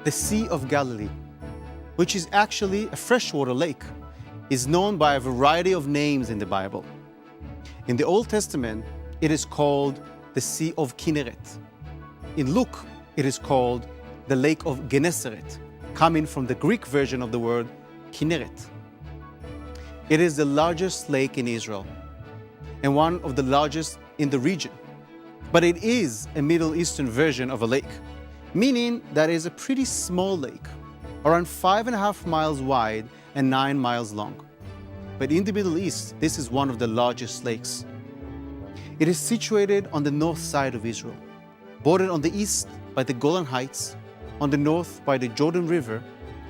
The Sea of Galilee, which is actually a freshwater lake, is known by a variety of names in the Bible. In the Old Testament, it is called the Sea of Kinneret. In Luke, it is called the Lake of Gennesaret, coming from the Greek version of the word Kinneret. It is the largest lake in Israel and one of the largest in the region. But it is a Middle Eastern version of a lake, meaning that it is a pretty small lake, around 5.5 miles wide and 9 miles long. But in the Middle East, this is one of the largest lakes. It is situated on the north side of Israel, bordered on the east by the Golan Heights, on the north by the Jordan River,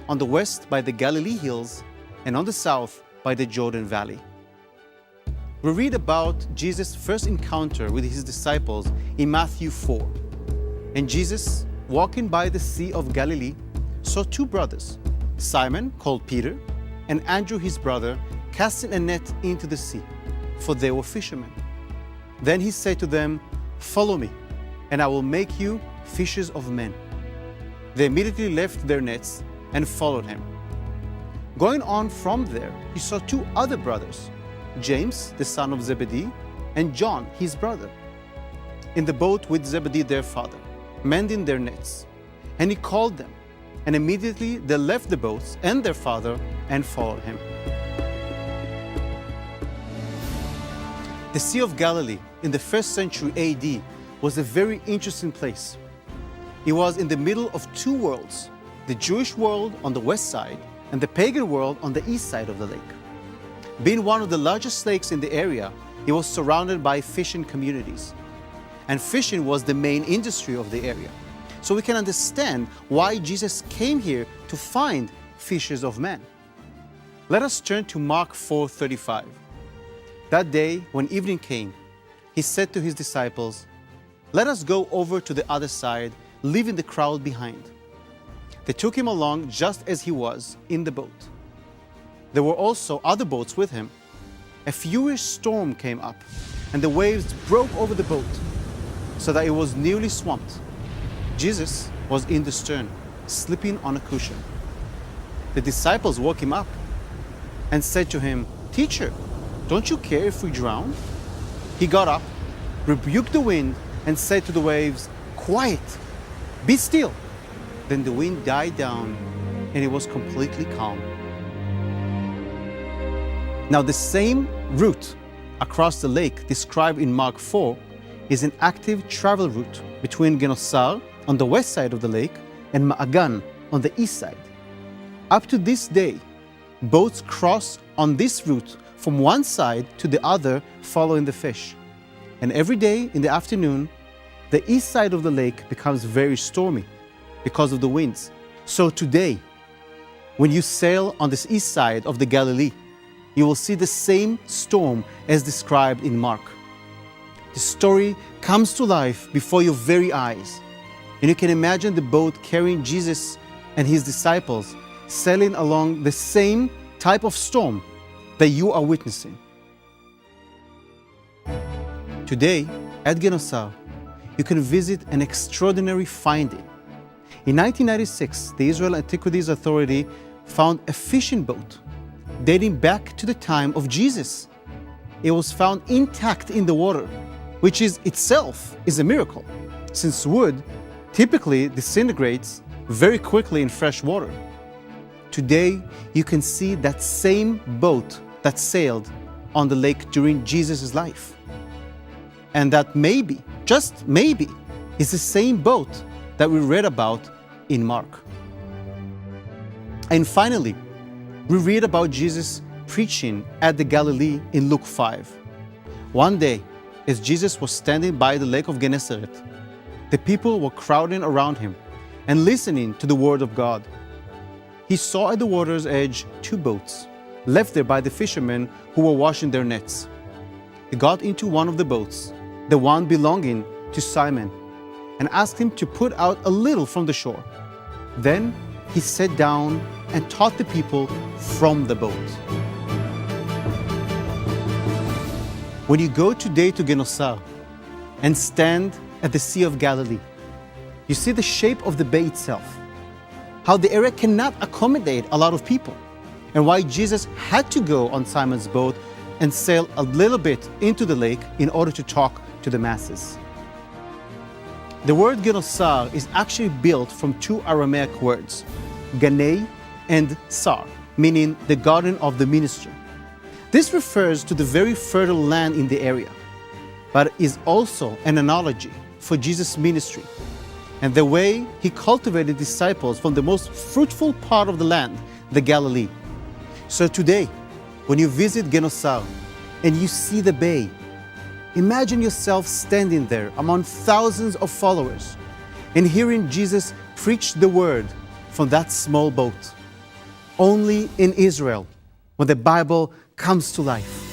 on the west by the Galilee Hills, and on the south by the Jordan Valley. We read about Jesus' first encounter with his disciples in Matthew 4. And Jesus, walking by the Sea of Galilee, saw two brothers, Simon, called Peter, and Andrew his brother, casting a net into the sea, for they were fishermen. Then he said to them, "Follow me, and I will make you fishers of men." They immediately left their nets and followed him. Going on from there, he saw two other brothers, James, the son of Zebedee, and John, his brother, in the boat with Zebedee their father, mending their nets. And he called them, and immediately they left the boats and their father and followed him. The Sea of Galilee in the 1st century AD was a very interesting place. It was in the middle of two worlds, the Jewish world on the west side and the pagan world on the east side of the lake. Being one of the largest lakes in the area, it was surrounded by fishing communities. And fishing was the main industry of the area. So we can understand why Jesus came here to find fishers of men. Let us turn to Mark 4:35. That day, when evening came, he said to his disciples, "Let us go over to the other side, leaving the crowd behind." They took him along just as he was in the boat. There were also other boats with him. A furious storm came up, and the waves broke over the boat, so that it was nearly swamped. Jesus was in the stern, sleeping on a cushion. The disciples woke him up and said to him, "Teacher, don't you care if we drown?" He got up, rebuked the wind, and said to the waves, "Quiet, be still." Then the wind died down, and it was completely calm. Now the same route across the lake described in Mark 4 is an active travel route between Gennesaret on the west side of the lake and Ma'agan on the east side. Up to this day, boats cross on this route from one side to the other following the fish. And every day in the afternoon, the east side of the lake becomes very stormy because of the winds. So today, when you sail on this east side of the Galilee, you will see the same storm as described in Mark. The story comes to life before your very eyes, and you can imagine the boat carrying Jesus and his disciples sailing along the same type of storm that you are witnessing. Today, at Gennesaret, you can visit an extraordinary finding. In 1996, the Israel Antiquities Authority found a fishing boat dating back to the time of Jesus. It was found intact in the water, which itself is a miracle, since wood typically disintegrates very quickly in fresh water. Today, you can see that same boat that sailed on the lake during Jesus' life. And that maybe, just maybe, is the same boat that we read about in Mark. And finally, we read about Jesus preaching at the Galilee in Luke 5. One day, as Jesus was standing by the lake of Gennesaret, the people were crowding around him and listening to the word of God. He saw at the water's edge two boats, left there by the fishermen who were washing their nets. He got into one of the boats, the one belonging to Simon, and asked him to put out a little from the shore. Then he sat down and taught the people from the boat. When you go today to Gennesaret and stand at the Sea of Galilee, you see the shape of the bay itself. how the area cannot accommodate a lot of people, and why Jesus had to go on Simon's boat and sail a little bit into the lake in order to talk to the masses. The word Genosar is actually built from two Aramaic words, Ganei and Sar, meaning the garden of the ministry. This refers to the very fertile land in the area, but is also an analogy for Jesus' ministry and the way he cultivated disciples from the most fruitful part of the land, the Galilee. So today, when you visit Genosar and you see the bay, imagine yourself standing there among thousands of followers and hearing Jesus preach the word from that small boat. Only in Israel, when the Bible comes to life.